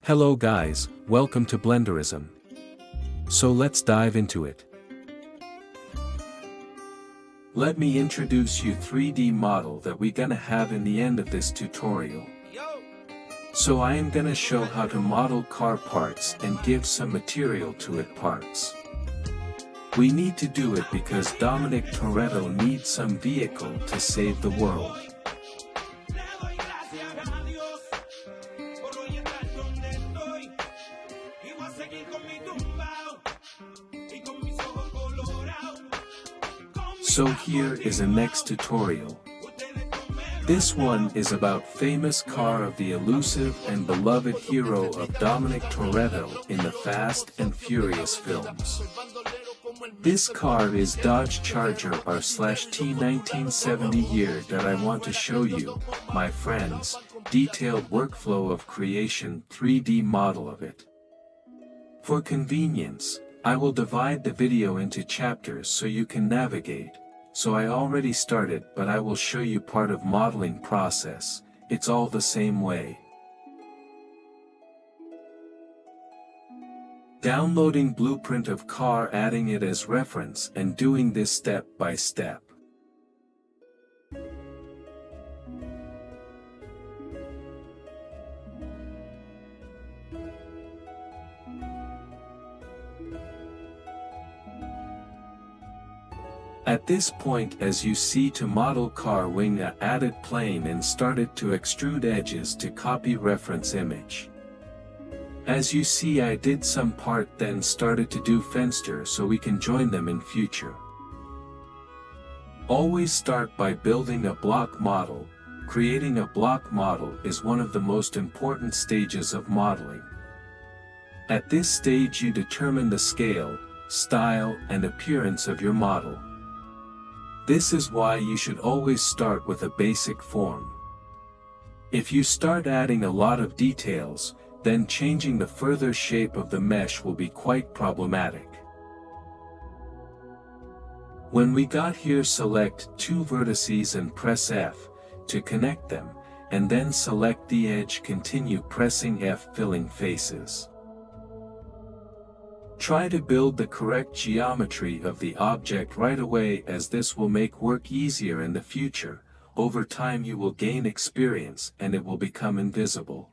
Hello guys, welcome to Blenderism. So let's dive into it. Let me introduce you 3D model that we gonna have in the end of this tutorial. So I am gonna show how to model car parts and give some material to it parts. We need to do it because Dominic Toretto needs some vehicle to save the world. So here is a next tutorial. This one is about famous car of the elusive and beloved hero of Dominic Toretto in the Fast and Furious films. This car is Dodge Charger R/T 1970 year that I want to show you, my friends, detailed workflow of creation 3D model of it. For convenience, I will divide the video into chapters so you can navigate. So I already started, but I will show you part of modeling process. It's all the same way. Downloading blueprint of car, adding it as reference and doing this step by step. At this point, as you see, to model car wing, I added plane and started to extrude edges to copy reference image. As you see, I did some part, then started to do fenster so we can join them in future. Always start by building a block model. Creating a block model is one of the most important stages of modeling. At this stage you determine the scale, style, and appearance of your model. This is why you should always start with a basic form. If you start adding a lot of details, then changing the further shape of the mesh will be quite problematic. When we got here, select two vertices and press F to connect them, and then select the edge, continue pressing F, filling faces. Try to build the correct geometry of the object right away, as this will make work easier in the future. Over time you will gain experience and it will become invisible.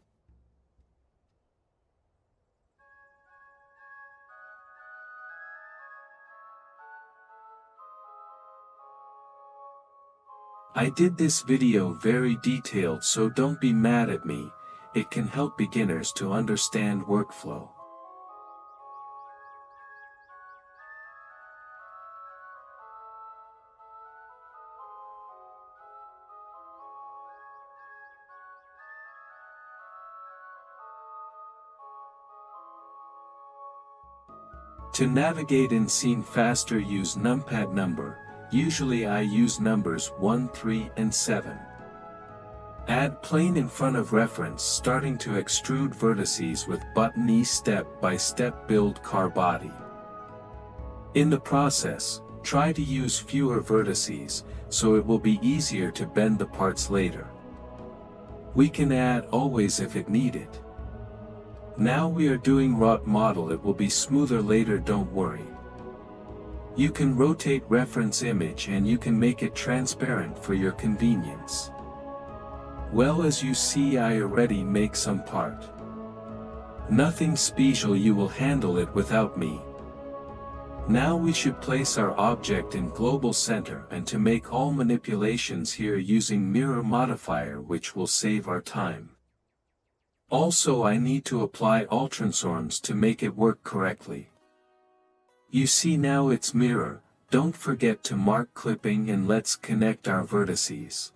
I did this video very detailed, so don't be mad at me. It can help beginners to understand workflow. To navigate in scene faster, use numpad number. Usually I use numbers 1, 3, and 7. Add plane in front of reference, starting to extrude vertices with button E. Step by step build car body. In the process, try to use fewer vertices, so it will be easier to bend the parts later. We can add always if it needed. Now we are doing rot model, it will be smoother later, don't worry. You can rotate reference image and you can make it transparent for your convenience. Well, as you see, I already make some part. Nothing special, you will handle it without me. Now we should place our object in global center, and to make all manipulations here using mirror modifier, which will save our time. Also I need to apply ultrasounds to make it work correctly. You see now it's mirror. Don't forget to mark clipping, and let's connect our vertices.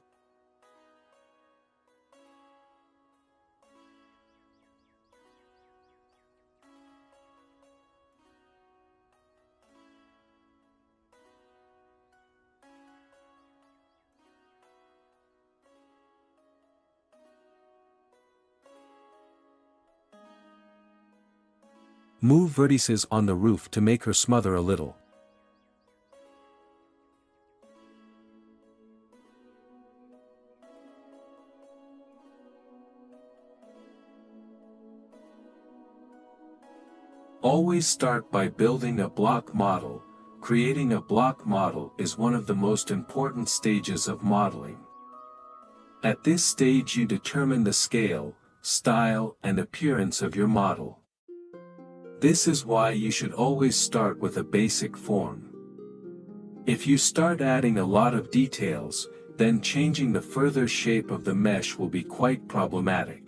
Move vertices on the roof to make her smother a little. Always start by building a block model. Creating a block model is one of the most important stages of modeling. At this stage you determine the scale, style, and appearance of your model. This is why you should always start with a basic form. If you start adding a lot of details, then changing the further shape of the mesh will be quite problematic.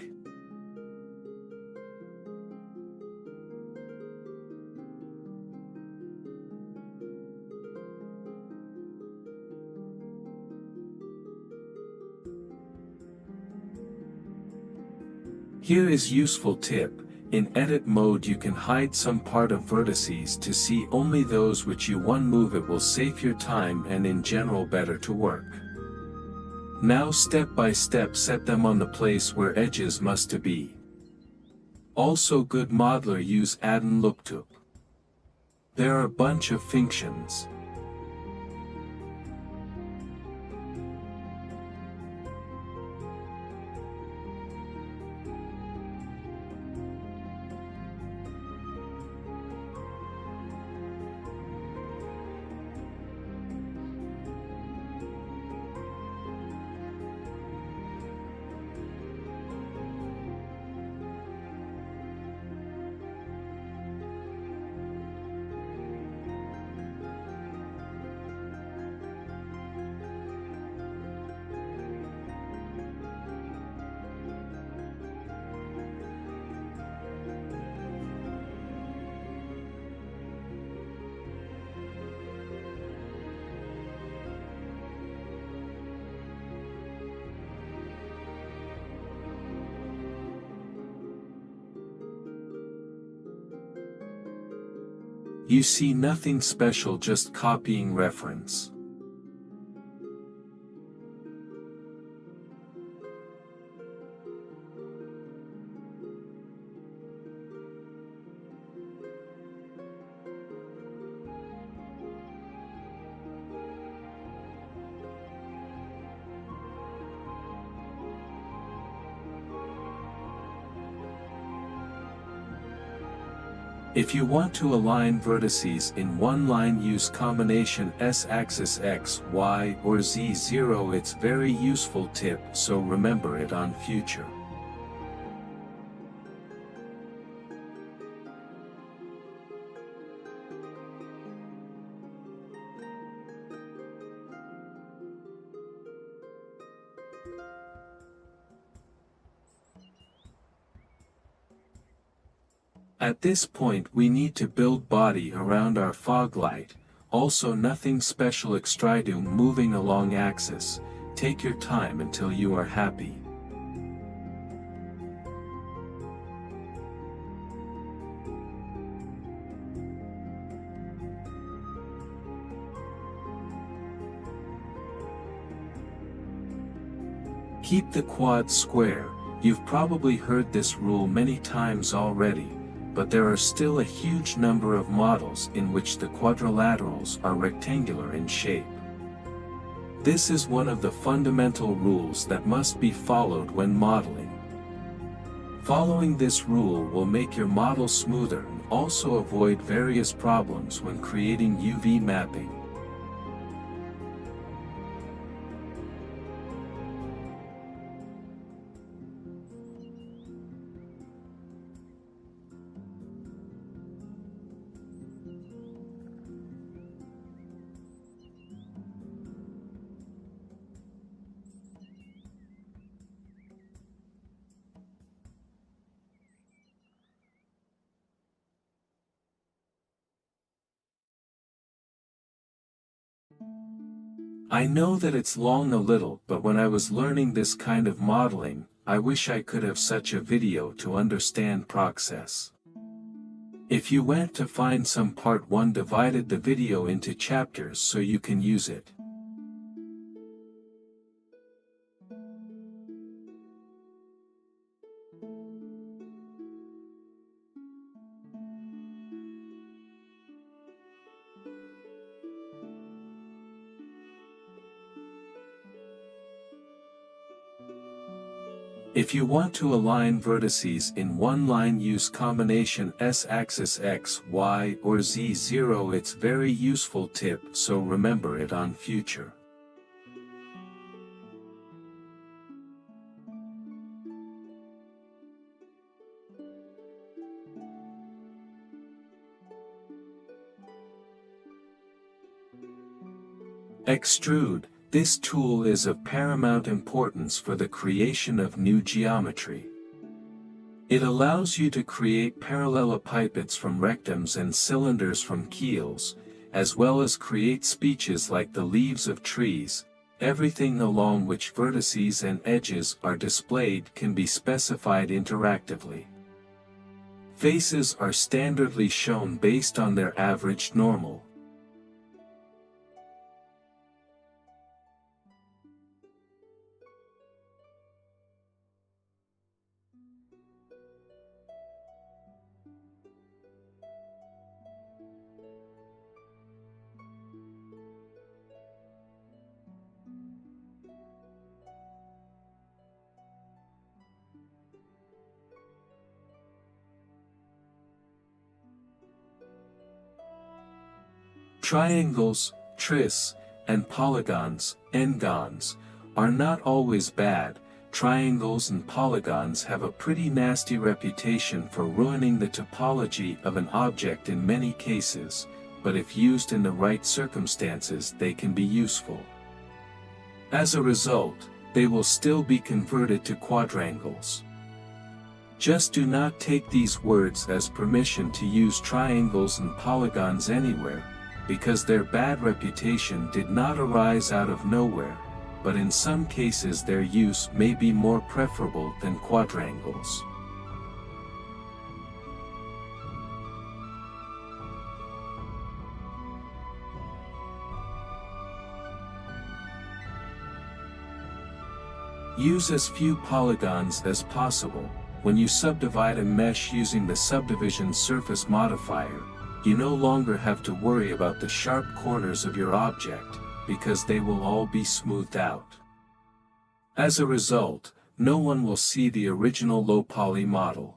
Here is useful tip. In edit mode you can hide some part of vertices to see only those which you want to move. It will save your time and in general better to work. Now step by step set them on the place where edges must to be. Also good modeler use add-on lookup. There are a bunch of functions. You see nothing special, just copying reference. If you want to align vertices in one line, use combination S-axis X, Y, or Z0. It's very useful tip, so remember it on future. At this point we need to build body around our fog light, also nothing special, extrude moving along axis. Take your time until you are happy. Keep the quad square. You've probably heard this rule many times already, but there are still a huge number of models in which the quadrilaterals are rectangular in shape. This is one of the fundamental rules that must be followed when modeling. Following this rule will make your model smoother and also avoid various problems when creating UV mapping. I know that it's long a little, but when I was learning this kind of modeling, I wish I could have such a video to understand process. If you want to find some part 1 divided the video into chapters so you can use it. If you want to align vertices in one line, use combination S-axis X, Y, or Z0. It's very useful tip, so remember it on future. Extrude. This tool is of paramount importance for the creation of new geometry. It allows you to create parallelepipeds from rectums and cylinders from keels, as well as create speeches like the leaves of trees. Everything along which vertices and edges are displayed can be specified interactively. Faces are standardly shown based on their averaged normal. Triangles, tris, and polygons, n-gons, are not always bad. Triangles and polygons have a pretty nasty reputation for ruining the topology of an object in many cases, but if used in the right circumstances they can be useful. As a result, they will still be converted to quadrangles. Just do not take these words as permission to use triangles and polygons anywhere, because their bad reputation did not arise out of nowhere, but in some cases their use may be more preferable than quadrangles. Use as few polygons as possible. When you subdivide a mesh using the subdivision surface modifier, you no longer have to worry about the sharp corners of your object, because they will all be smoothed out. As a result, no one will see the original low-poly model.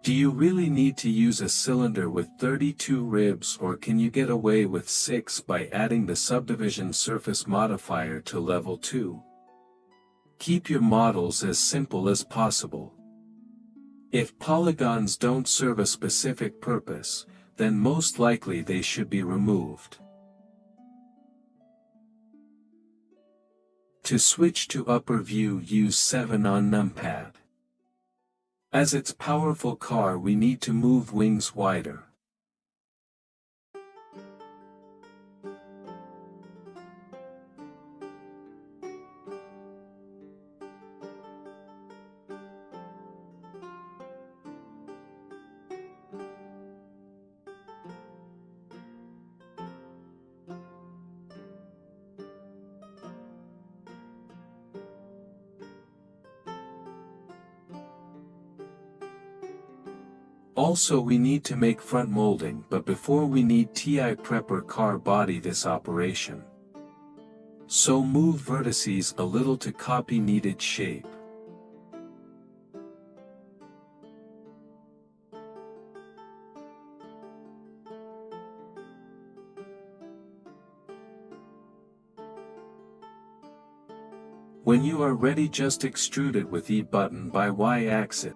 Do you really need to use a cylinder with 32 ribs, or can you get away with 6 by adding the subdivision surface modifier to level 2? Keep your models as simple as possible. If polygons don't serve a specific purpose, then most likely they should be removed. To switch to upper view, use 7 on numpad. As its powerful car, we need to move wings wider. Also, we need to make front molding, but before we need TI prepper car body this operation. So move vertices a little to copy needed shape. When you are ready, just extrude it with E button by Y-axis.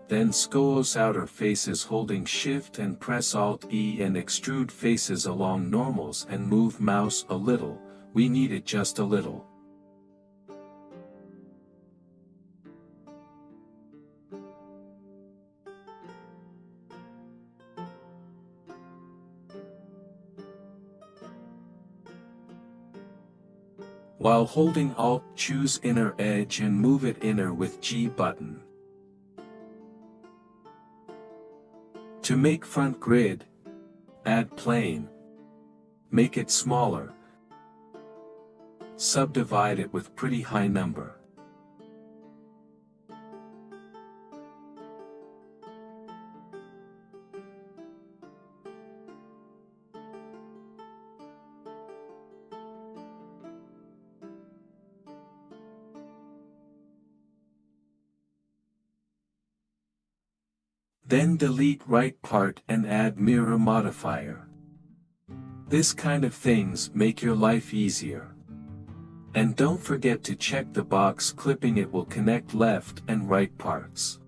Then skos outer faces holding Shift and press Alt E and extrude faces along normals and move mouse a little. We need it just a little. While holding Alt, choose inner edge and move it inner with G button. To make front grid, add plane. Make it smaller. Subdivide it with pretty high number. Then delete right part and add mirror modifier. This kind of things make your life easier. And don't forget to check the box clipping, it will connect left and right parts.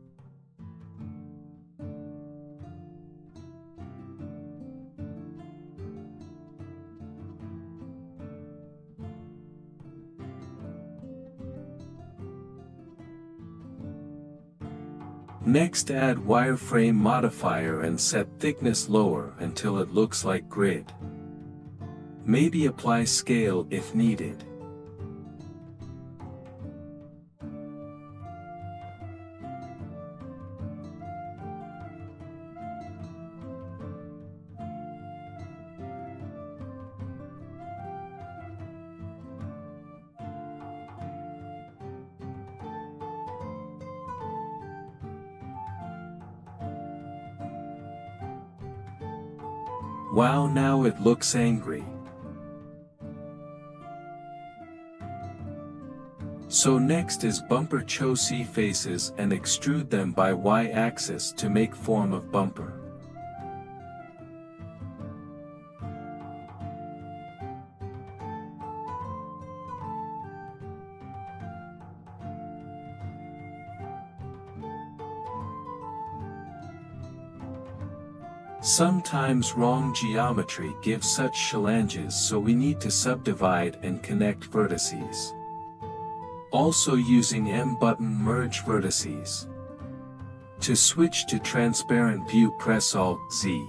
Next, add wireframe modifier and set thickness lower until it looks like grid. Maybe apply scale if needed. Wow, now it looks angry. So next is bumper chassis faces and extrude them by y-axis to make form of bumper. Sometimes wrong geometry gives such phalanges, so we need to subdivide and connect vertices. Also using M button merge vertices. To switch to transparent view, press Alt-Z.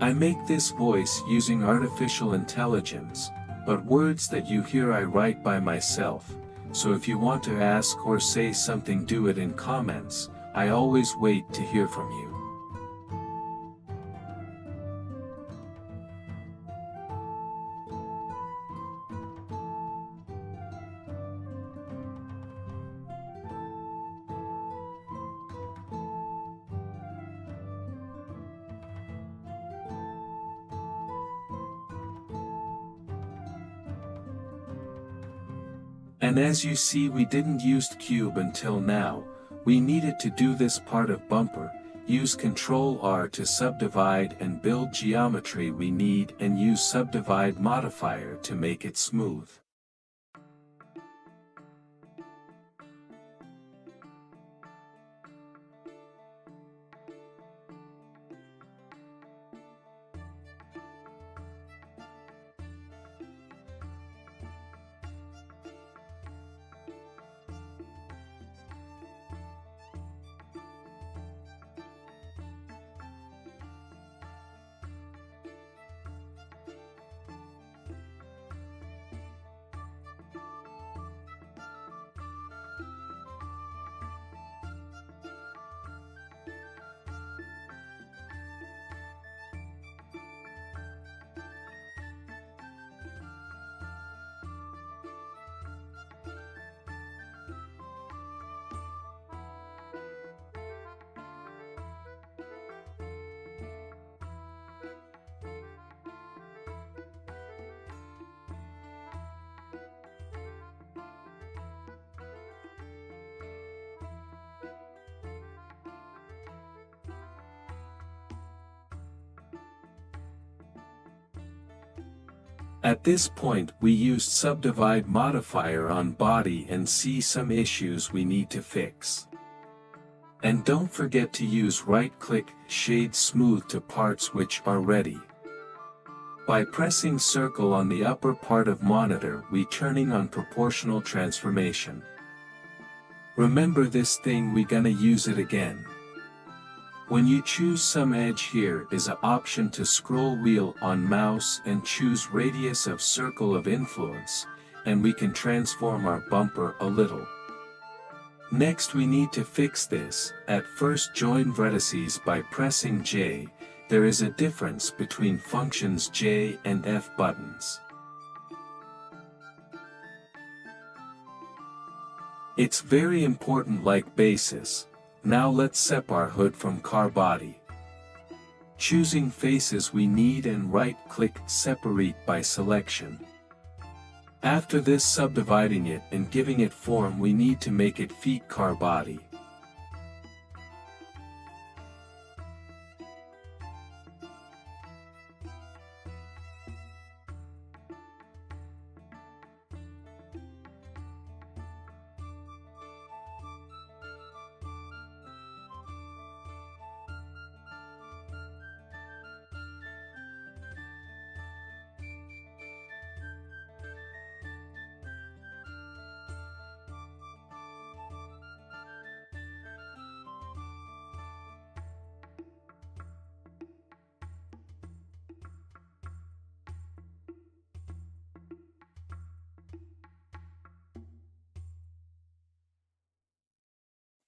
I make this voice using artificial intelligence, but words that you hear I write by myself, so if you want to ask or say something, do it in comments. I always wait to hear from you. And as you see, we didn't use cube until now. We needed to do this part of bumper. Use Ctrl R to subdivide and build geometry we need, and use subdivide modifier to make it smooth. At this point we used subdivide modifier on body and see some issues we need to fix. And don't forget to use right-click, shade smooth to parts which are ready. By pressing circle on the upper part of monitor we turning on proportional transformation. Remember this thing we gonna use it again. When you choose some edge, here is an option to scroll wheel on mouse and choose radius of circle of influence, and we can transform our bumper a little. Next we need to fix this. At first join vertices by pressing J. There is a difference between functions J and F buttons. It's very important like basis. Now let's separate our hood from car body. Choosing faces we need and right-click separate by selection. After this subdividing it and giving it form we need to make it feet car body.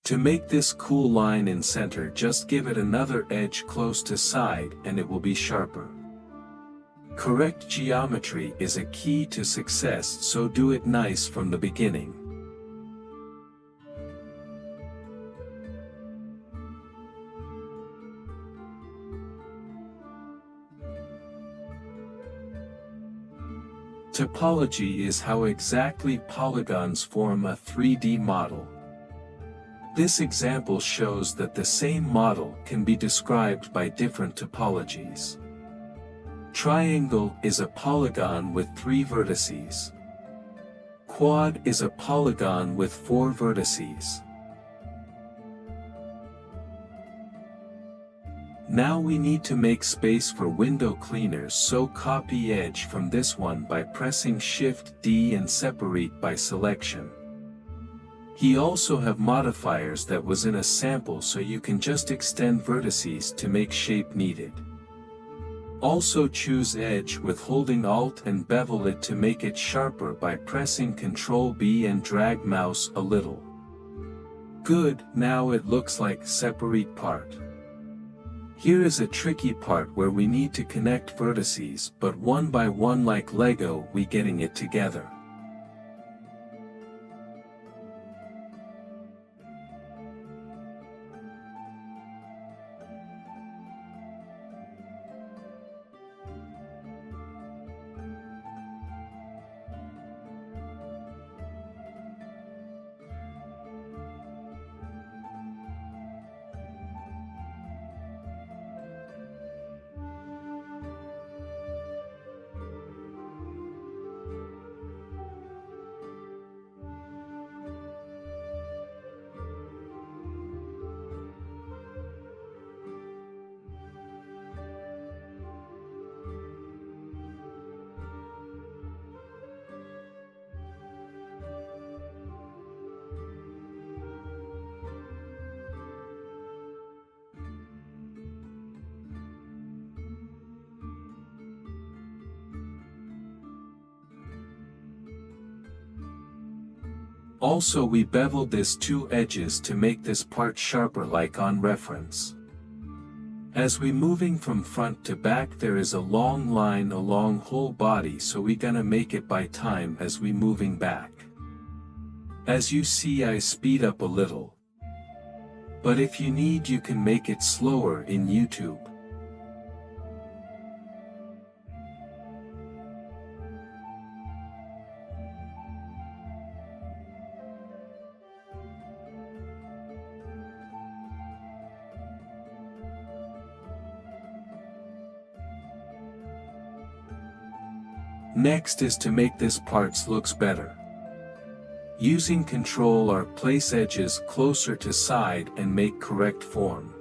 To make this cool line in center, just give it another edge close to side and it will be sharper. Correct geometry is a key to success, so do it nice from the beginning. Topology is how exactly polygons form a 3D model. This example shows that the same model can be described by different topologies. Triangle is a polygon with 3 vertices. Quad is a polygon with 4 vertices. Now we need to make space for window cleaners, so copy edge from this one by pressing Shift D and separate by selection. He also have modifiers that was in a sample, so you can just extend vertices to make shape needed. Also choose edge with holding Alt and bevel it to make it sharper by pressing Ctrl B and drag mouse a little. Good, now it looks like separate part. Here is a tricky part where we need to connect vertices, but one by one like Lego we getting it together. Also we beveled this 2 edges to make this part sharper like on reference. As we moving from front to back there is a long line along whole body, so we gonna make it by time as we moving back. As you see I speed up a little. But if you need you can make it slower in YouTube. Next is to make this parts looks better. Using Ctrl or place edges closer to side and make correct form.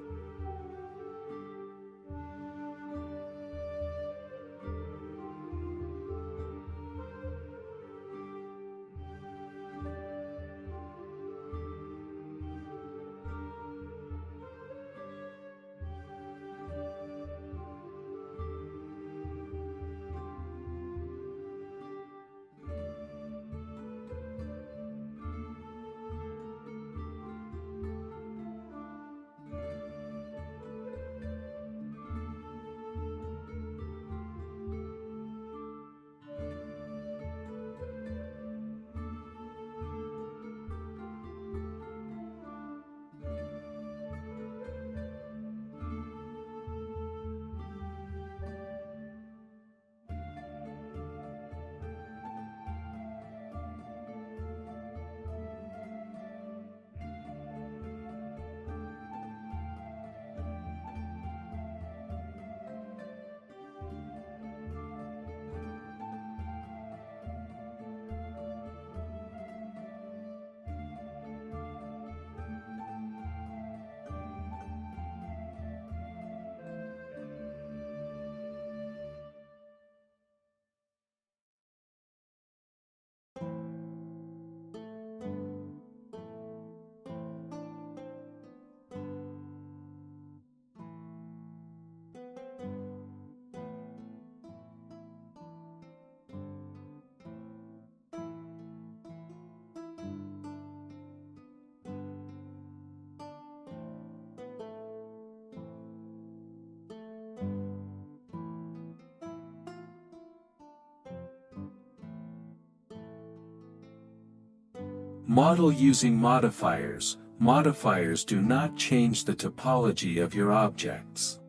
Model using modifiers. Modifiers do not change the topology of your objects.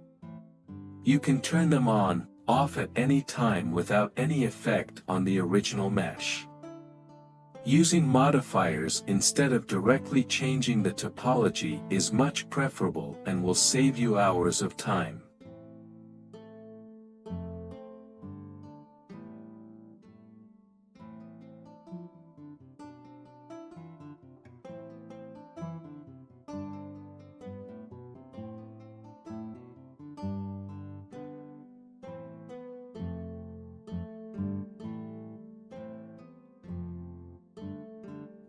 You can turn them on, off at any time without any effect on the original mesh. Using modifiers instead of directly changing the topology is much preferable and will save you hours of time.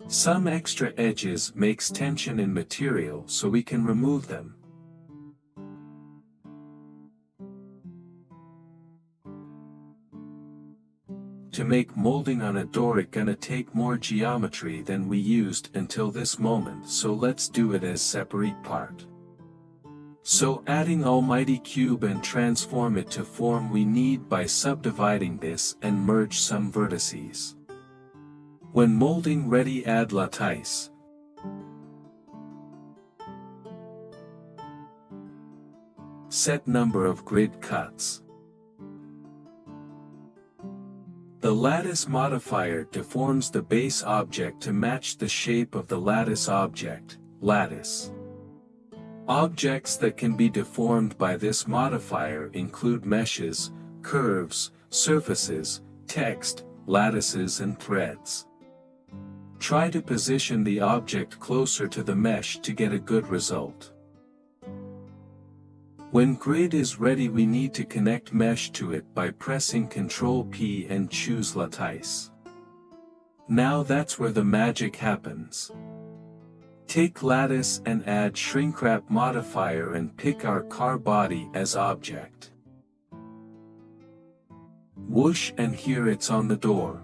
Some extra edges makes tension in material, so we can remove them. To make molding on a door it gonna take more geometry than we used until this moment, so let's do it as separate part. So adding almighty cube and transform it to form we need by subdividing this and merge some vertices. When molding ready, add lattice. Set number of grid cuts. The lattice modifier deforms the base object to match the shape of the lattice object, lattice. Objects that can be deformed by this modifier include meshes, curves, surfaces, text, lattices and threads. Try to position the object closer to the mesh to get a good result. When grid is ready we need to connect mesh to it by pressing Ctrl P and choose lattice. Now that's where the magic happens. Take lattice and add shrinkwrap modifier and pick our car body as object. Whoosh, and here it's on the door.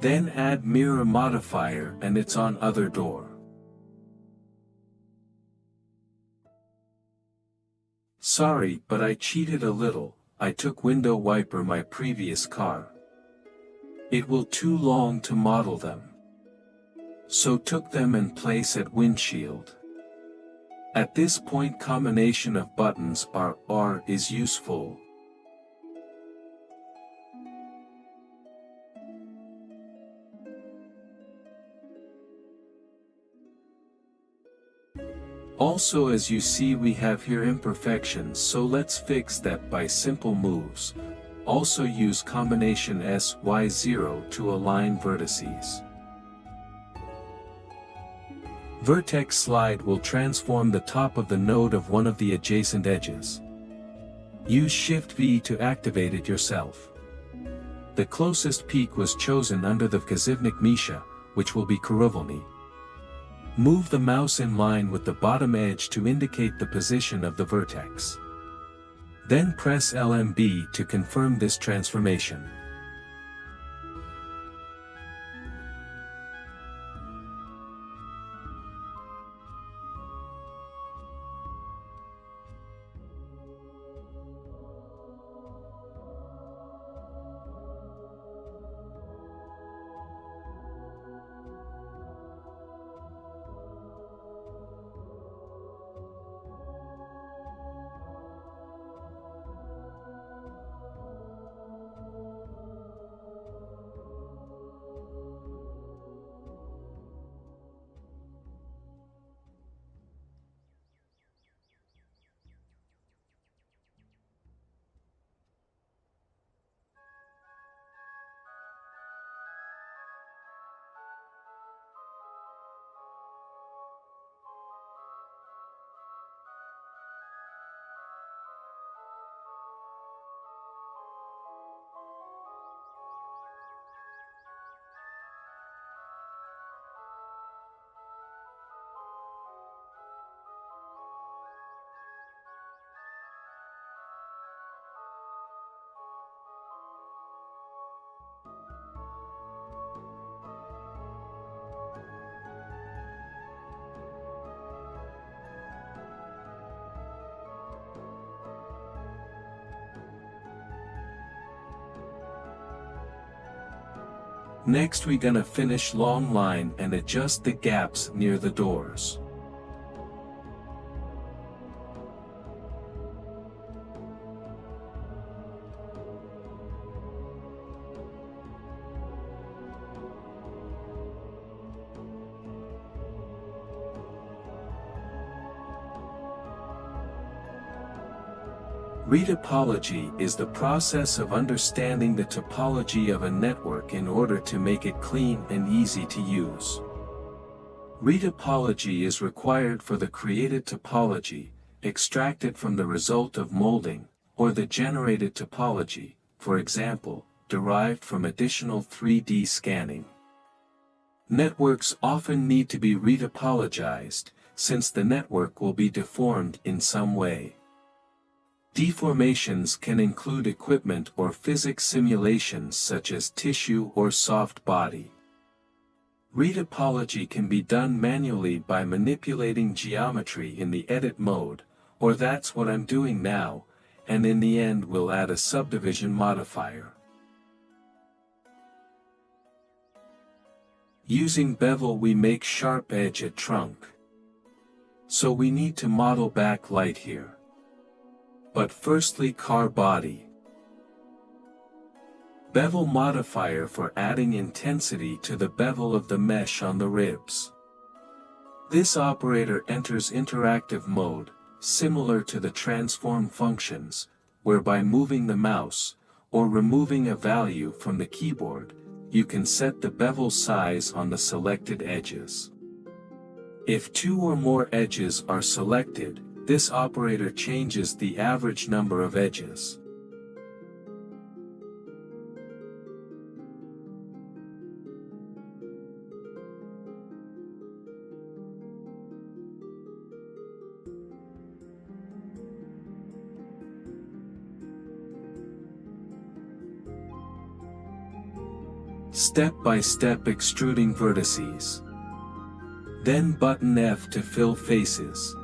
Then add mirror modifier and it's on other door. Sorry, but I cheated a little. I took window wiper my previous car. It will too long to model them. So took them and place at windshield. At this point combination of buttons R is useful. Also, as you see, we have here imperfections, so let's fix that by simple moves. Also use combination SY0 to align vertices. Vertex slide will transform the top of the node of one of the adjacent edges. Use Shift V to activate it yourself. The closest peak was chosen under the wskazivnik Misha, which will be Kurovolny. Move the mouse in line with the bottom edge to indicate the position of the vertex. Then press LMB to confirm this transformation. Next we gonna finish long line and adjust the gaps near the doors. Retopology is the process of understanding the topology of a network in order to make it clean and easy to use. Retopology is required for the created topology, extracted from the result of molding, or the generated topology, for example, derived from additional 3D scanning. Networks often need to be retopologized, since the network will be deformed in some way. Deformations can include equipment or physics simulations such as tissue or soft body. Retopology can be done manually by manipulating geometry in the edit mode, or that's what I'm doing now, and in the end we'll add a subdivision modifier. Using bevel we make sharp edge at trunk. So we need to model back light here. But firstly car body. Bevel modifier for adding intensity to the bevel of the mesh on the ribs. This operator enters interactive mode, similar to the transform functions, whereby moving the mouse, or removing a value from the keyboard, you can set the bevel size on the selected edges. If two or more edges are selected, this operator changes the average number of edges. Step-by-step extruding vertices. Then button F to fill faces.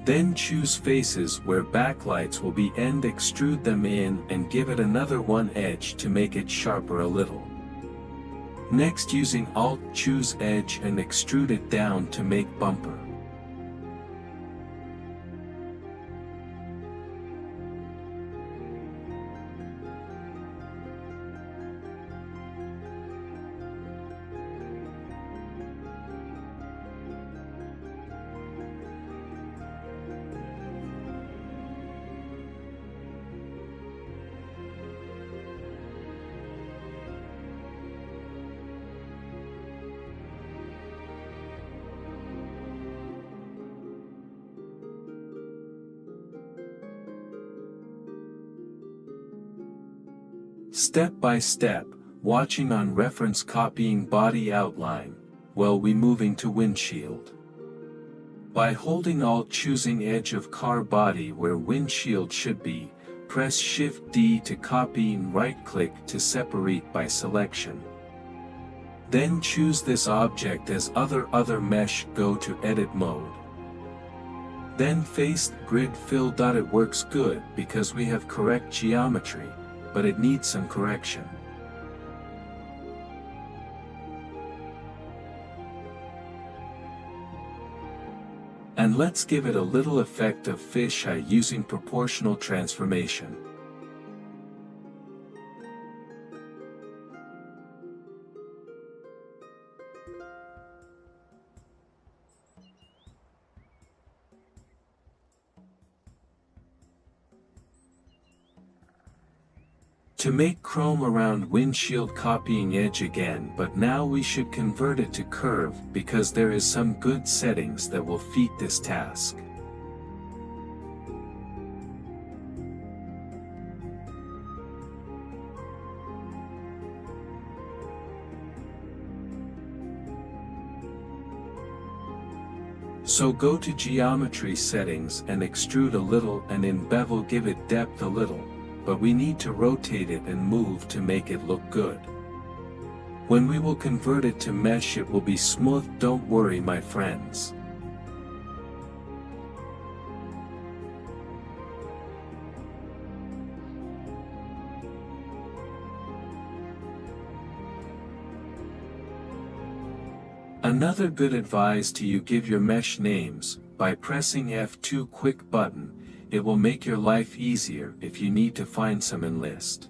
Then choose faces where backlights will be and extrude them in and give it another one edge to make it sharper a little. Next, using Alt, choose edge and extrude it down to make bumper. Step by step, watching on reference, copying body outline, while we moving to windshield. By holding Alt, choosing edge of car body where windshield should be, press Shift D to copy and right-click to separate by selection. Then choose this object as other mesh, go to edit mode. Then face grid fill. It works good because we have correct geometry, but it needs some correction. And let's give it a little effect of fisheye using proportional transformation. To make chrome around windshield, copying edge again, but now we should convert it to curve because there is some good settings that will fit this task. So go to geometry settings and extrude a little, and in bevel give it depth a little. But we need to rotate it and move to make it look good. When we will convert it to mesh, it will be smooth, don't worry my friends. Another good advice to you: give your mesh names. By pressing F2 quick button, it will make your life easier if you need to find some in list.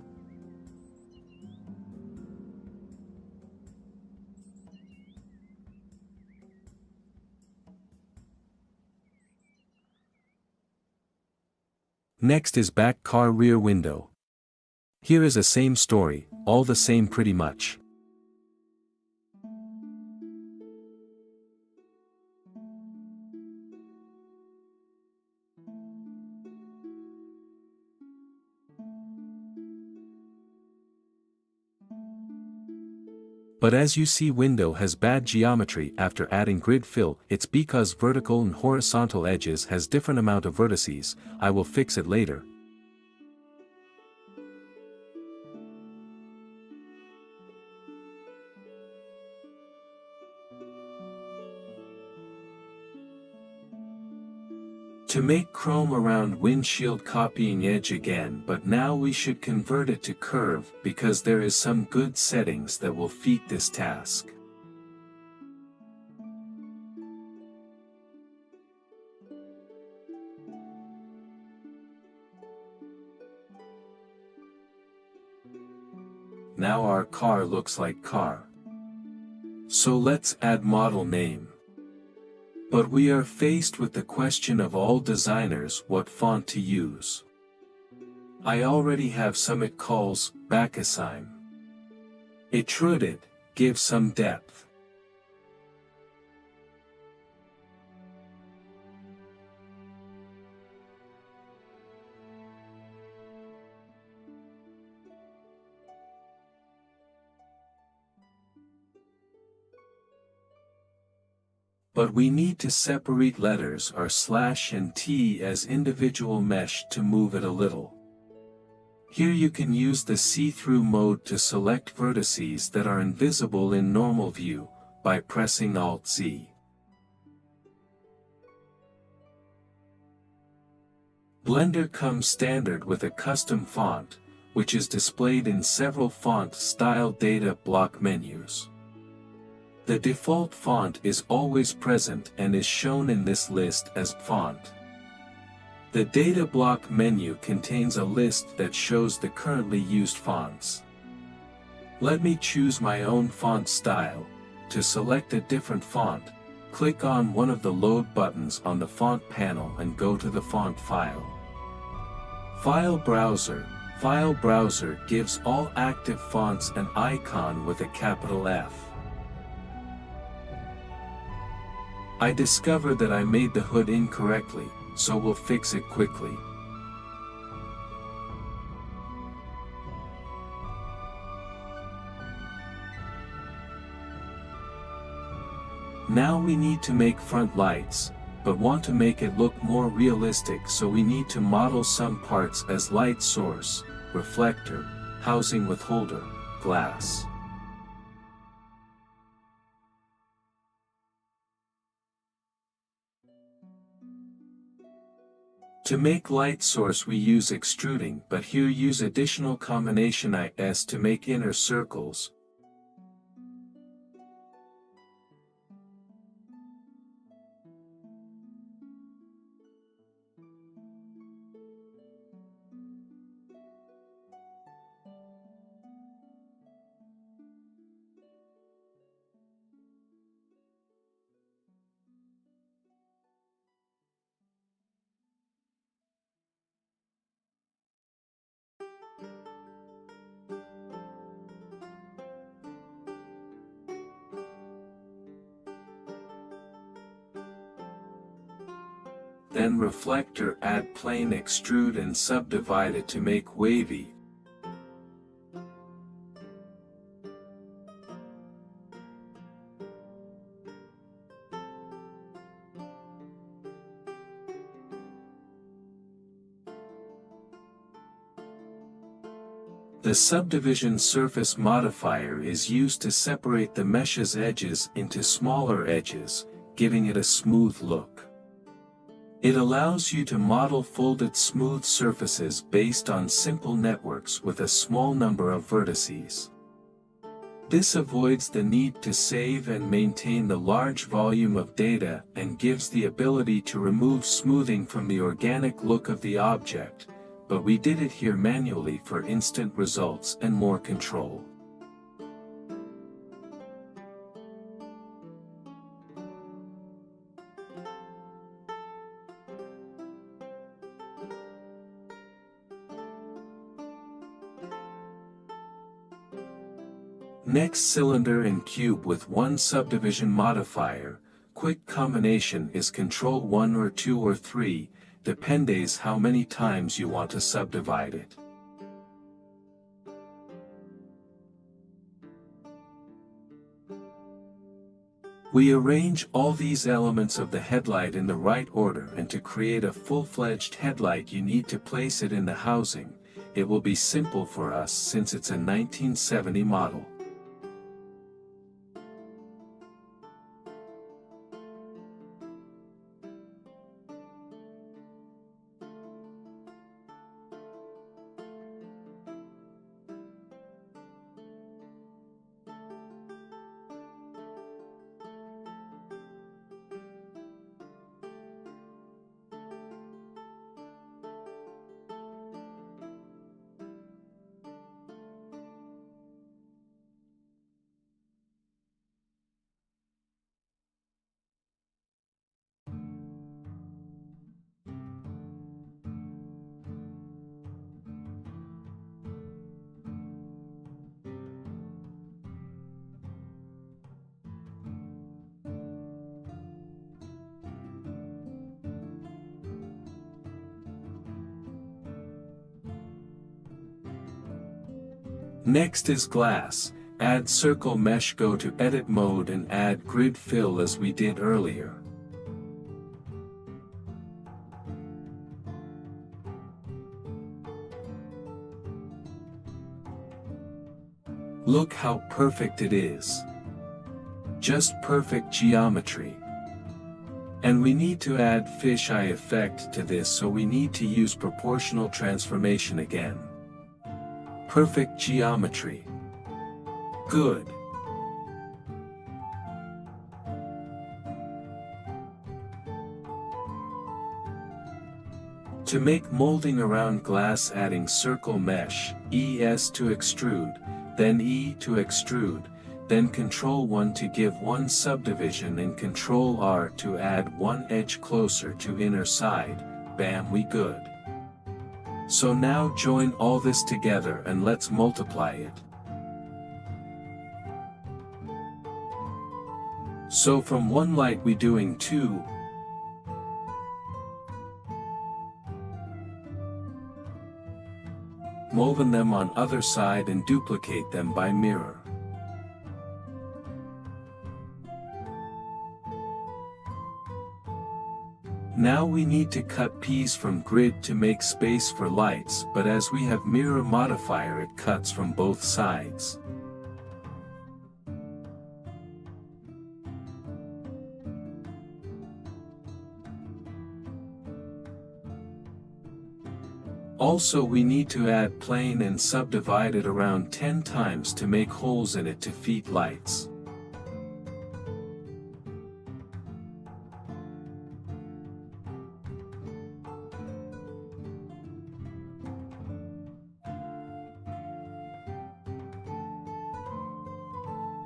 Next is back car rear window. Here is a same story, all the same pretty much. But as you see, window has bad geometry after adding grid fill. It's because vertical and horizontal edges has different amount of vertices. I will fix it later. To make chrome around windshield, copying edge again, but now we should convert it to curve because there is some good settings that will fit this task. Now our car looks like car. So let's add model name. But we are faced with the question of all designers what font to use. I already have some. It calls Backasime. Extruded, give some depth. But we need to separate letters R/ and T as individual mesh to move it a little. Here you can use the see-through mode to select vertices that are invisible in normal view, by pressing Alt-Z. Blender comes standard with a custom font, which is displayed in several font style data block menus. The default font is always present and is shown in this list as font. The data block menu contains a list that shows the currently used fonts. Let me choose my own font style. To select a different font, click on one of the load buttons on the font panel and go to the font file. File Browser. File Browser gives all active fonts an icon with a capital F. I discovered that I made the hood incorrectly, so we'll fix it quickly. Now we need to make front lights, but want to make it look more realistic, so we need to model some parts as light source, reflector, housing with holder, glass. To make light source we use extruding, but here use additional combination IS to make inner circles. Then reflector, add plane, extrude and subdivide it to make wavy. The subdivision surface modifier is used to separate the mesh's edges into smaller edges, giving it a smooth look. It allows you to model folded smooth surfaces based on simple networks with a small number of vertices. This avoids the need to save and maintain the large volume of data and gives the ability to remove smoothing from the organic look of the object, but we did it here manually for instant results and more control. Next, cylinder and cube with one subdivision modifier. Quick combination is Ctrl 1 or 2 or 3, depends how many times you want to subdivide it. We arrange all these elements of the headlight in the right order, and to create a full-fledged headlight you need to place it in the housing. It will be simple for us since it's a 1970 model. Next is glass. Add circle mesh, go to edit mode and add grid fill as we did earlier. Look how perfect it is. Just perfect geometry. And we need to add fisheye effect to this, so we need to use proportional transformation again. Perfect geometry. Good. To make molding around glass, adding circle mesh, ES to extrude, then E to extrude, then Ctrl 1 to give one subdivision and Ctrl R to add one edge closer to inner side. Bam, we good. So now join all this together and let's multiply it. So from one light we doing two. Moving them on other side and duplicate them by mirror. Now we need to cut P's from grid to make space for lights, but as we have mirror modifier, it cuts from both sides. Also, we need to add plane and subdivide it around 10 times to make holes in it to feed lights.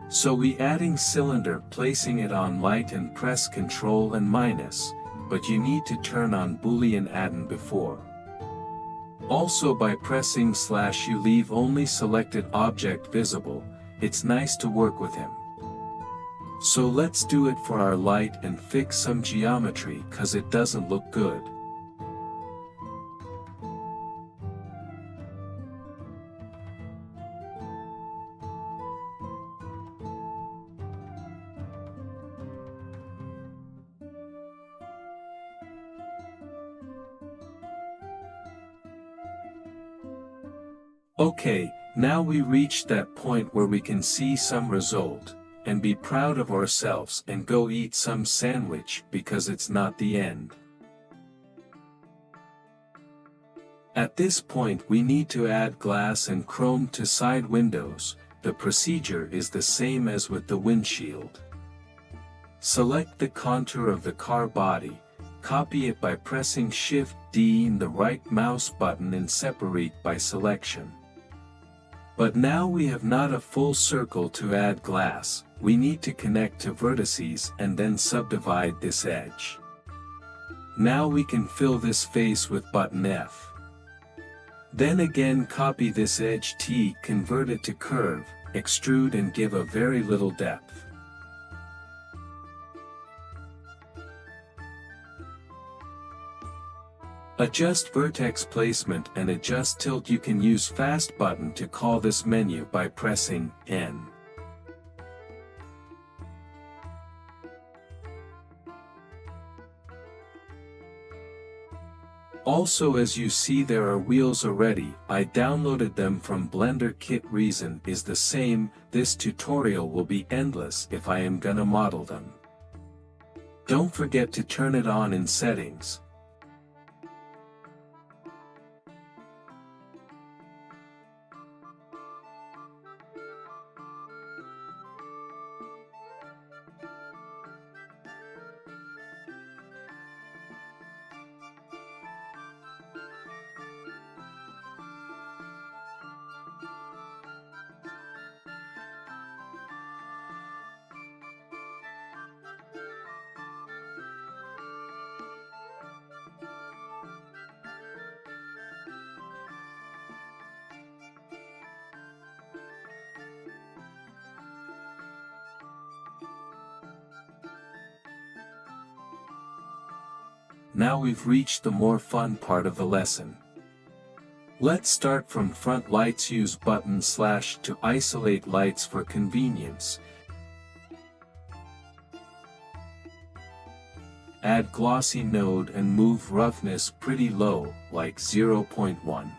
So we adding cylinder, placing it on light and press Ctrl and minus, but you need to turn on Boolean add-in before. Also by pressing slash you leave only selected object visible. It's nice to work with him. So let's do it for our light and fix some geometry, cause it doesn't look good. Okay, now we reached that point where we can see some result, and be proud of ourselves and go eat some sandwich, because it's not the end. At this point we need to add glass and chrome to side windows. The procedure is the same as with the windshield. Select the contour of the car body, copy it by pressing Shift-D and the right mouse button and separate by selection. But now we have not a full circle to add glass, we need to connect to vertices and then subdivide this edge. Now we can fill this face with button F. Then again copy this edge T, convert it to curve, extrude and give a very little depth. Adjust vertex placement and adjust tilt. You can use fast button to call this menu by pressing N. Also, as you see, there are wheels already. I downloaded them from Blender Kit. Reason is the same. This tutorial will be endless if I am gonna model them. Don't forget to turn it on in settings. Now we've reached the more fun part of the lesson. Let's start from front lights. Use button slash to isolate lights for convenience. Add glossy node and move roughness pretty low, like 0.1.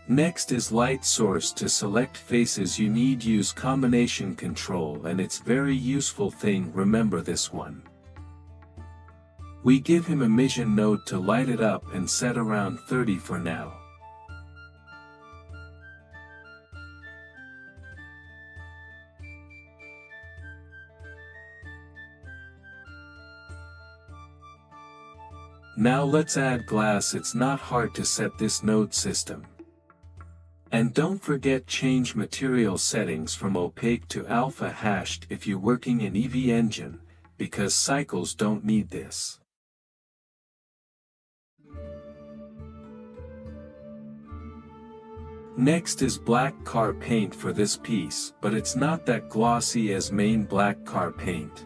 Next is light source. To select faces you need use combination control, and it's very useful thing, remember this one. We give him emission node to light it up and set around 30 for now. Now let's add glass. It's not hard to set this node system. And don't forget change material settings from opaque to alpha hashed if you're working in EV engine, because cycles don't need this. Next is black car paint for this piece, but it's not that glossy as main black car paint.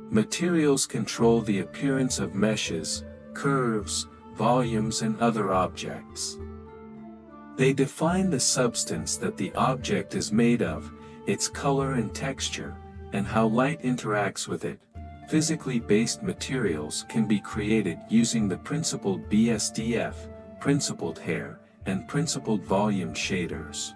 Materials control the appearance of meshes, curves, volumes and other objects. They define the substance that the object is made of, its color and texture, and how light interacts with it. Physically based materials can be created using the principled BSDF, principled hair, and principled volume shaders.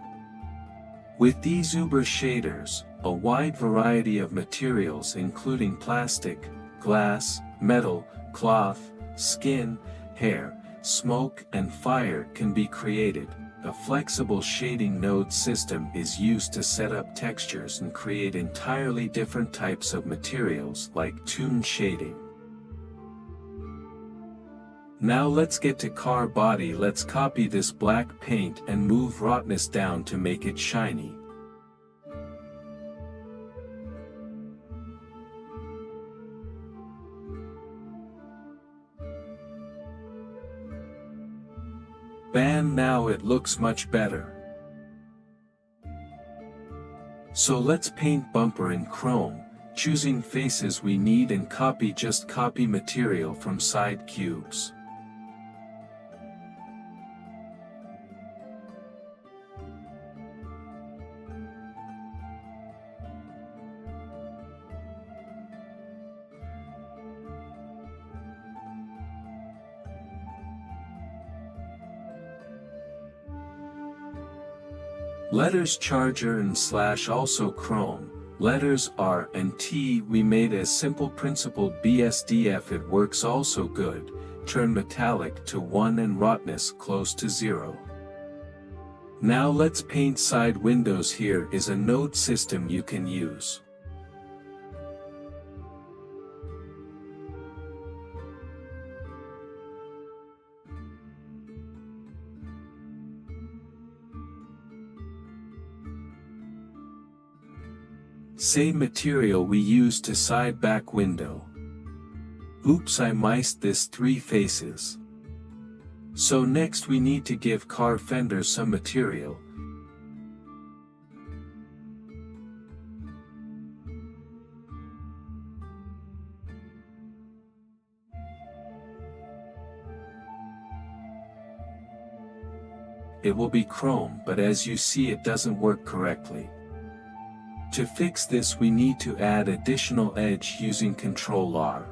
With these Uber shaders, a wide variety of materials including plastic, glass, metal, cloth, skin, hair, smoke and fire can be created. A flexible shading node system is used to set up textures and create entirely different types of materials like tune shading. Now let's get to car body. Let's copy this black paint and move roughness down to make it shiny. Bam, now it looks much better. So let's paint bumper in chrome, choosing faces we need and just copy material from side cubes. Letters charger and slash also chrome. Letters R and T we made as simple principled BSDF. It works also good. Turn metallic to 1 and roughness close to 0. Now let's paint side windows. Here is a node system you can use. Same material we used to side back window. Oops, I missed this 3 faces. So next we need to give car fender some material. It will be chrome, but as you see it doesn't work correctly. To fix this we need to add additional edge using Ctrl R.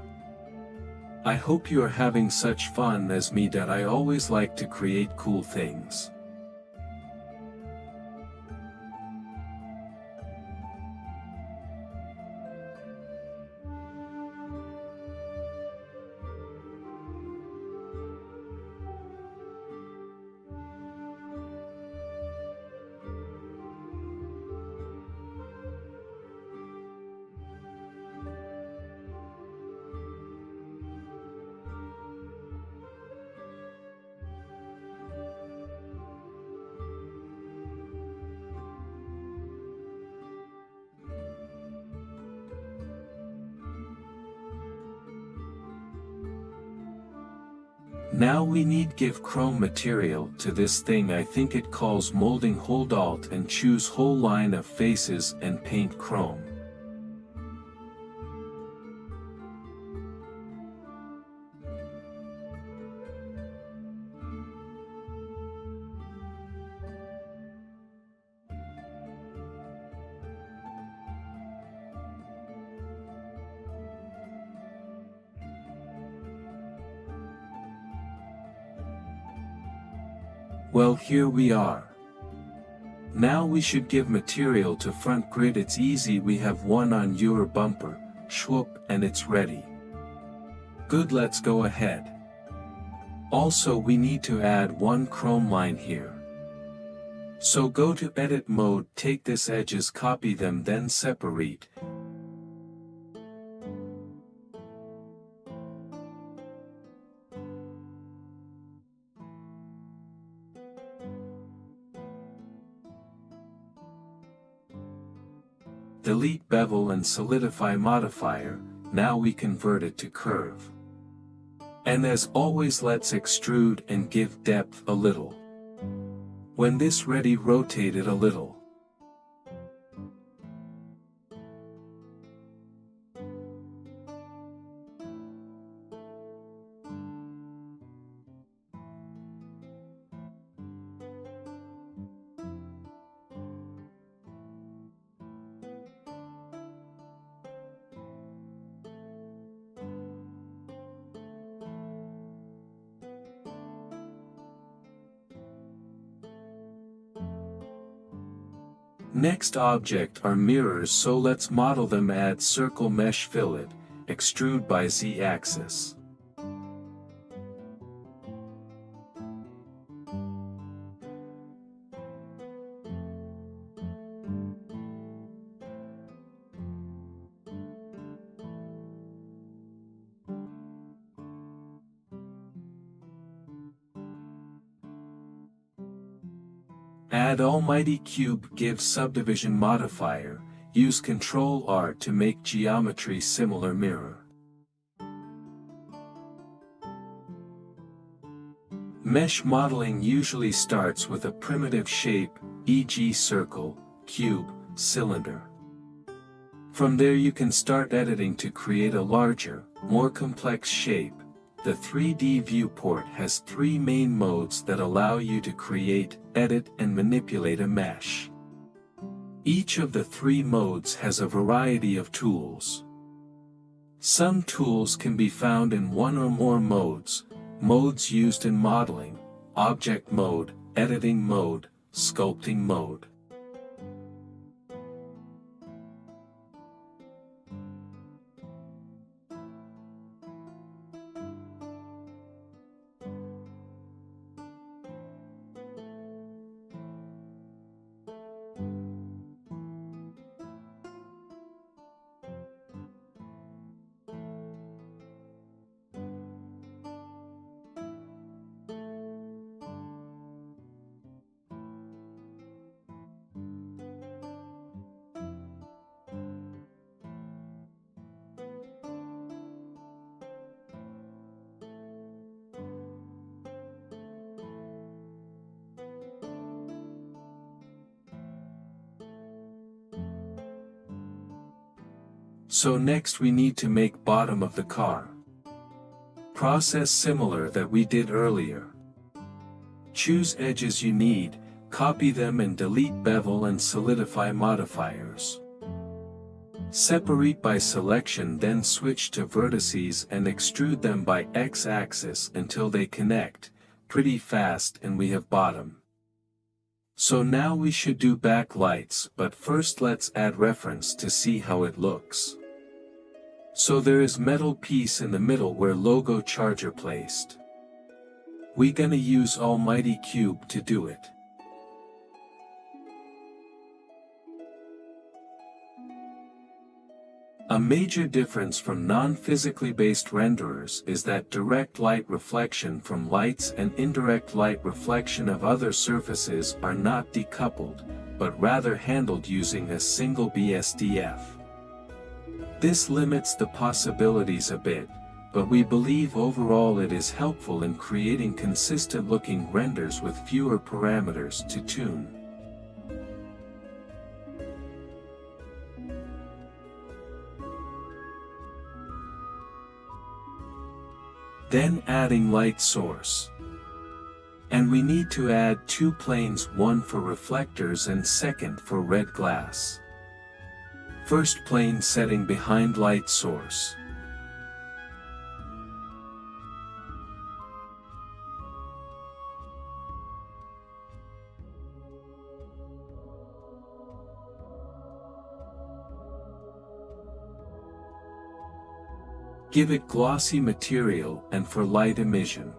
I hope you are having such fun as me that I always like to create cool things. Now we need give chrome material to this thing. I think it calls molding. Hold Alt and choose whole line of faces and paint chrome. Well, here we are. Now we should give material to front grid. It's easy. We have one on your bumper. swoop, and it's ready. Good, let's go ahead. Also we need to add one chrome line here. So go to edit mode, take this edges, copy them, then separate. Delete bevel and solidify modifier, now we convert it to curve. And as always, let's extrude and give depth a little. When this ready, rotate it a little. Next object are mirrors, so let's model them. Add circle mesh fillet, extrude by Z-axis. Add almighty cube, give subdivision modifier, use Ctrl R to make geometry similar mirror. Mesh modeling usually starts with a primitive shape, e.g. circle, cube, cylinder. From there you can start editing to create a larger, more complex shape. The 3D viewport has three main modes that allow you to create, edit, and manipulate a mesh. Each of the three modes has a variety of tools. Some tools can be found in one or more modes. Modes used in modeling: object mode, editing mode, sculpting mode. So next we need to make bottom of the car. Process similar that we did earlier. Choose edges you need, copy them and delete bevel and solidify modifiers. Separate by selection, then switch to vertices and extrude them by X-axis until they connect, pretty fast, and we have bottom. So now we should do backlights, but first let's add reference to see how it looks. So there is metal piece in the middle where logo charger placed. We gonna use almighty cube to do it. A major difference from non-physically based renderers is that direct light reflection from lights and indirect light reflection of other surfaces are not decoupled, but rather handled using a single BSDF. This limits the possibilities a bit, but we believe overall it is helpful in creating consistent looking renders with fewer parameters to tune. Then adding light source. And we need to add two planes, one for reflectors and second for red glass. First plane setting behind light source. Give it glossy material and for light emission.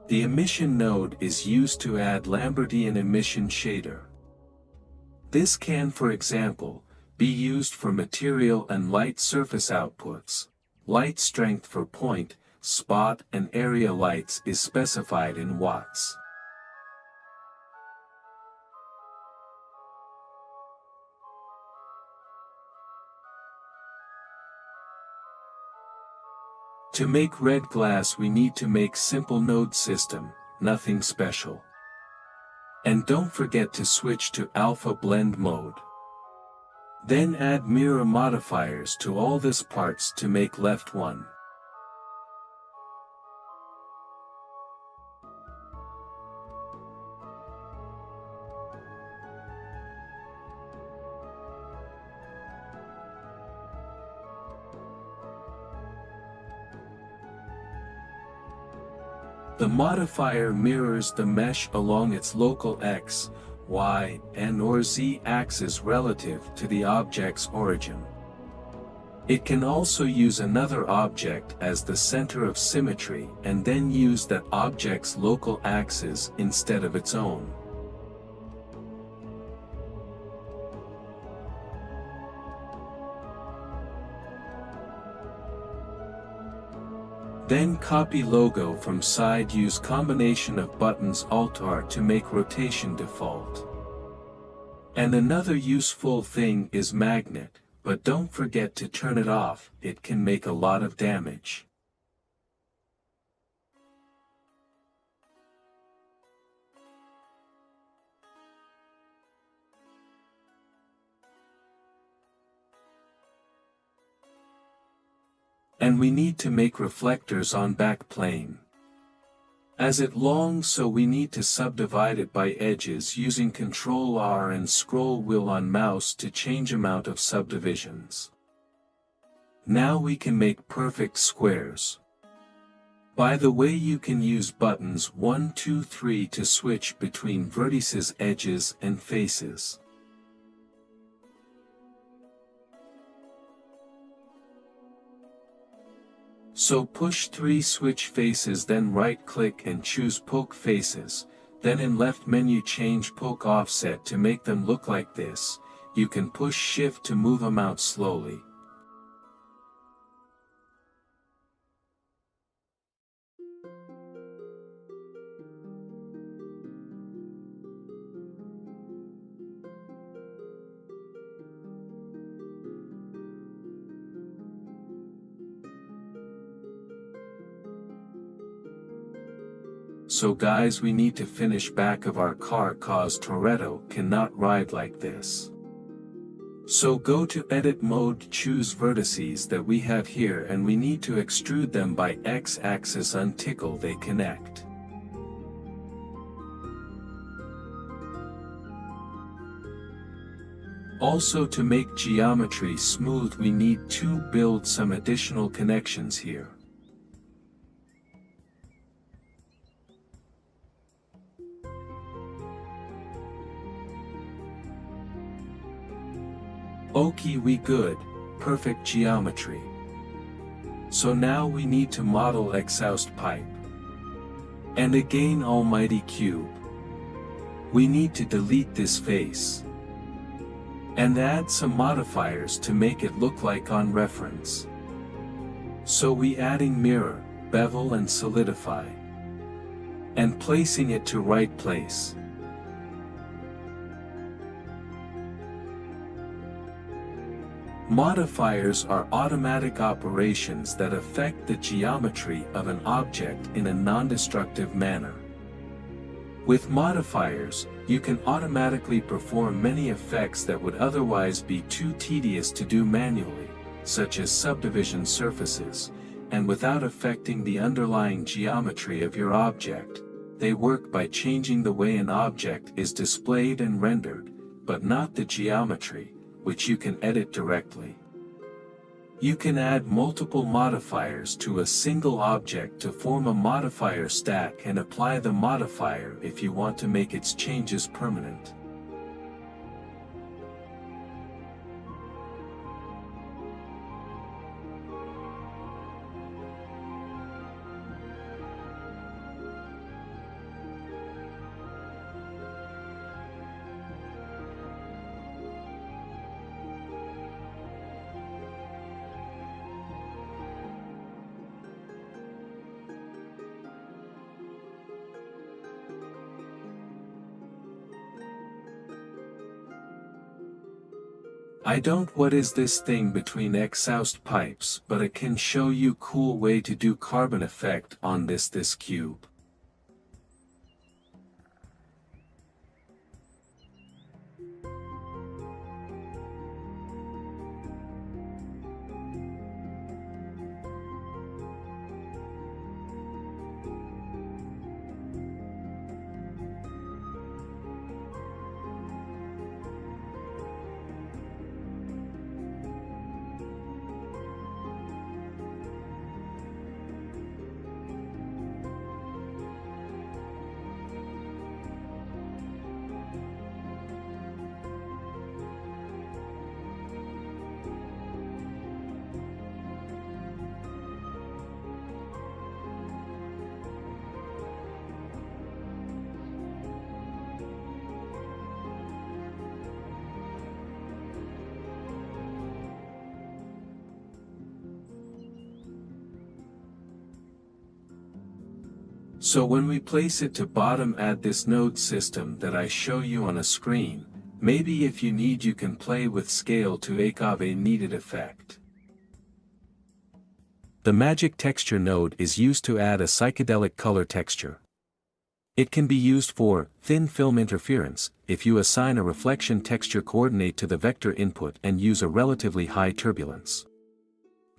The emission node is used to add Lambertian emission shader. This can, for example, be used for material and light surface outputs. Light strength for point, spot and area lights is specified in watts. To make red glass we need to make simple node system, nothing special. And don't forget to switch to alpha blend mode. Then add mirror modifiers to all these parts to make left one. The modifier mirrors the mesh along its local x, y, and or z axis relative to the object's origin. It can also use another object as the center of symmetry and then use that object's local axis instead of its own. Then copy logo from side, use combination of buttons Alt-R to make rotation default. And another useful thing is magnet, but don't forget to turn it off, it can make a lot of damage. And we need to make reflectors on back plane. As it long, so we need to subdivide it by edges using Ctrl-R and scroll wheel on mouse to change amount of subdivisions. Now we can make perfect squares. By the way, you can use buttons 1, 2, 3 to switch between vertices, edges and faces. So push 3 switch faces, then right click and choose poke faces, then in left menu change poke offset to make them look like this. You can push shift to move them out slowly. So guys, we need to finish back of our car cause Toretto cannot ride like this. So go to edit mode, choose vertices that we have here and we need to extrude them by x-axis until they connect. Also, to make geometry smooth we need to build some additional connections here. Okay, we good, perfect geometry. So now we need to model exhaust pipe. And again almighty cube. We need to delete this face. And add some modifiers to make it look like on reference. So we adding mirror, bevel and solidify. And placing it to right place. Modifiers are automatic operations that affect the geometry of an object in a non-destructive manner. With modifiers, you can automatically perform many effects that would otherwise be too tedious to do manually, such as subdivision surfaces, and without affecting the underlying geometry of your object. They work by changing the way an object is displayed and rendered, but not the geometry, which you can edit directly. You can add multiple modifiers to a single object to form a modifier stack and apply the modifier if you want to make its changes permanent. I don't what is this thing between exhaust pipes, but I can show you cool way to do carbon effect on this cube. So when we place it to bottom, add this node system that I show you on a screen. Maybe if you need you can play with scale to achieve a needed effect. The magic texture node is used to add a psychedelic color texture. It can be used for thin film interference if you assign a reflection texture coordinate to the vector input and use a relatively high turbulence.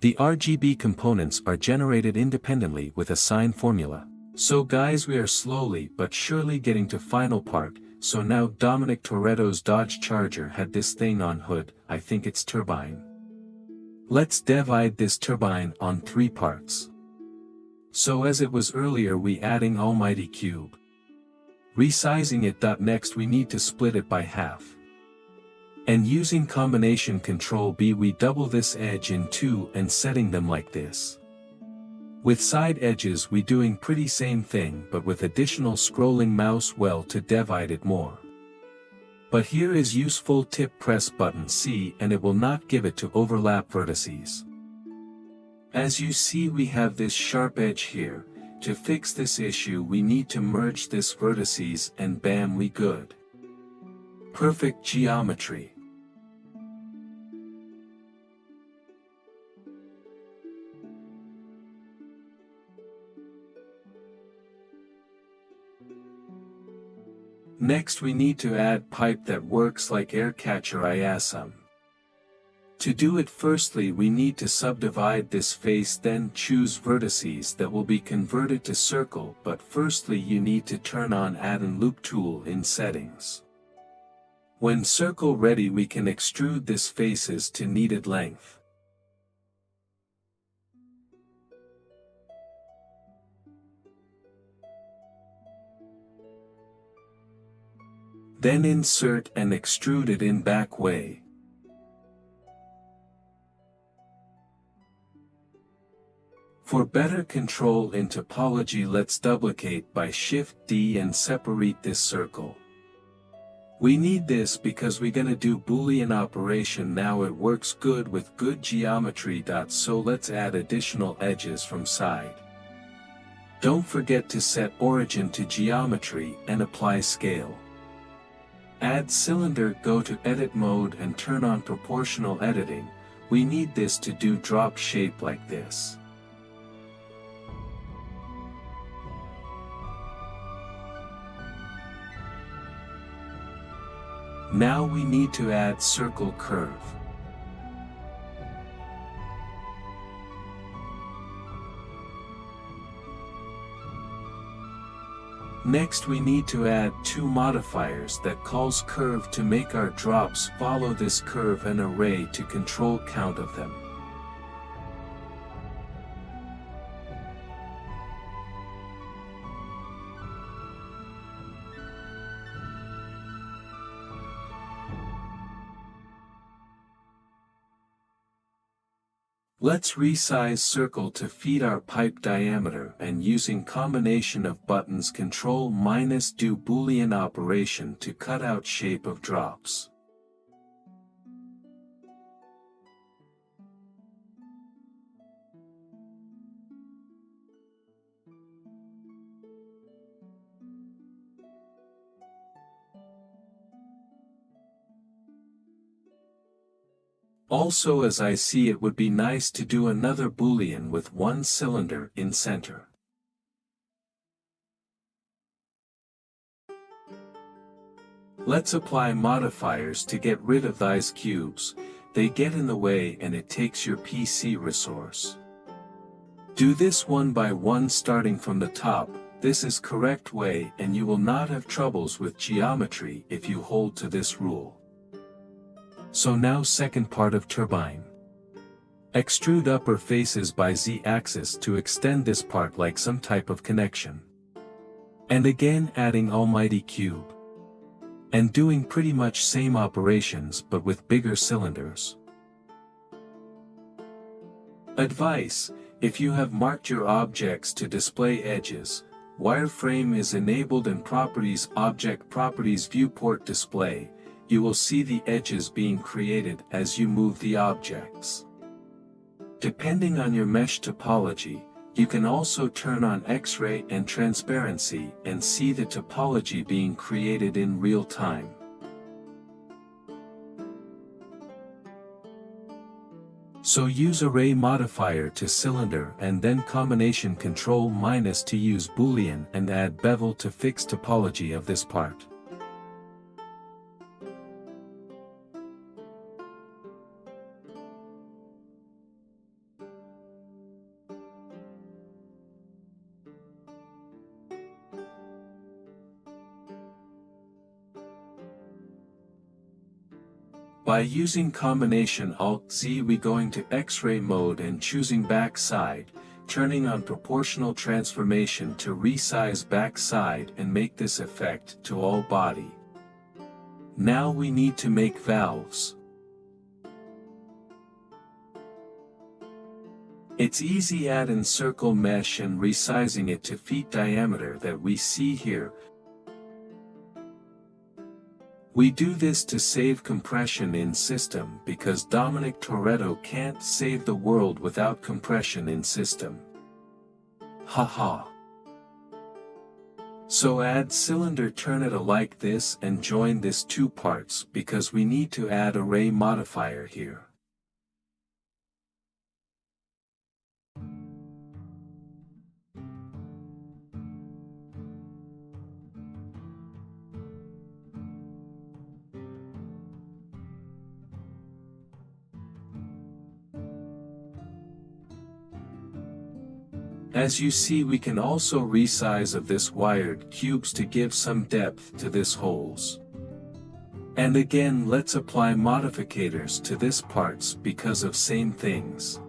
The RGB components are generated independently with a sine formula. So guys, we are slowly but surely getting to final part. So now Dominic Toretto's Dodge Charger had this thing on hood, I think it's turbine. Let's divide this turbine on 3 parts. So as it was earlier, we adding almighty cube. Resizing it. Next we need to split it by half. And using combination control B we double this edge in 2 and setting them like this. With side edges we doing pretty same thing but with additional scrolling mouse wheel to divide it more. But here is useful tip, press button C and it will not give it to overlap vertices. As you see we have this sharp edge here. To fix this issue we need to merge this vertices and bam, we good. Perfect geometry. Next we need to add pipe that works like air catcher IASM. To do it, firstly we need to subdivide this face, then choose vertices that will be converted to circle, but firstly you need to turn on add and loop tool in settings. When circle ready we can extrude this faces to needed length. Then insert and extrude it in back way. For better control in topology let's duplicate by Shift D and separate this circle. We need this because we're gonna do Boolean operation now. It works good with good geometry. So let's add additional edges from side. Don't forget to set origin to geometry and apply scale. Add cylinder, go to edit mode and turn on proportional editing. We need this to do drop shape like this. Now we need to add circle curve. Next we need to add 2 modifiers that calls curve to make our drops follow this curve and array to control count of them. Let's resize circle to fit our pipe diameter and using combination of buttons Ctrl minus do Boolean operation to cut out shape of drops. Also, as I see, it would be nice to do another Boolean with one cylinder in center. Let's apply modifiers to get rid of these cubes. They get in the way and it takes your PC resource. Do this one by one starting from the top. This is correct way and you will not have troubles with geometry if you hold to this rule. So now second part of turbine. Extrude upper faces by Z-axis to extend this part like some type of connection. And again adding almighty cube. And doing pretty much same operations but with bigger cylinders. Advice: if you have marked your objects to display edges, wireframe is enabled in Properties Object Properties Viewport Display. You will see the edges being created as you move the objects. Depending on your mesh topology, you can also turn on X-ray and transparency and see the topology being created in real time. So use array modifier to cylinder and then combination Ctrl minus to use Boolean and add bevel to fix topology of this part. By using combination Alt-Z we going to X-ray mode and choosing backside, turning on proportional transformation to resize backside and make this effect to all body. Now we need to make valves. It's easy, add in circle mesh and resizing it to fit diameter that we see here. We do this to save compression in system because Dominic Toretto can't save the world without compression in system. Haha. So add cylinder, turn it like this and join this two parts because we need to add array modifier here. As you see, we can also resize of this wired cubes to give some depth to this holes. And again let's apply modificators to this parts because of same things.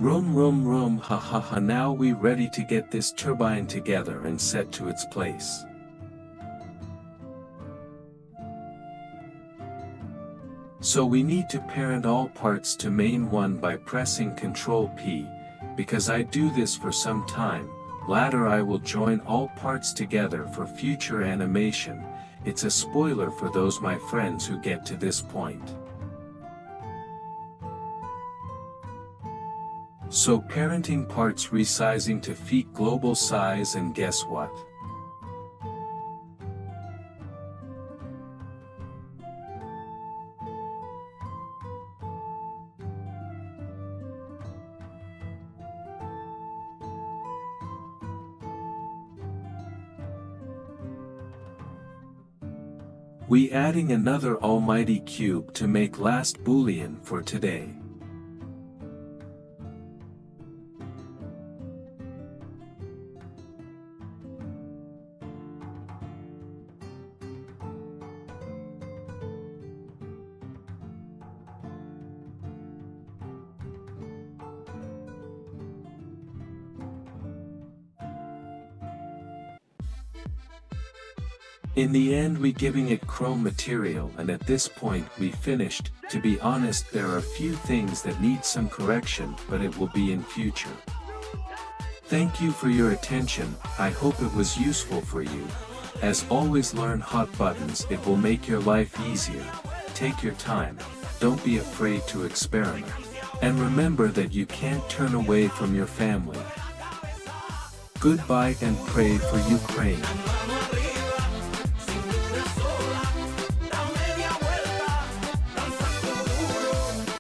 Room, ha, now we ready to get this turbine together and set to its place. So we need to parent all parts to main one by pressing Ctrl P, because I do this for some time. Later I will join all parts together for future animation. It's a spoiler for those my friends who get to this point. So parenting parts resizing to fit global size, and guess what? We adding another almighty cube to make last boolean for today. In the end we giving it chrome material, and at this point we finished. To be honest, there are a few things that need some correction, but it will be in future. Thank you for your attention. I hope it was useful for you. As always, learn hot buttons, it will make your life easier. Take your time, don't be afraid to experiment. And remember that you can't turn away from your family. Goodbye and pray for Ukraine.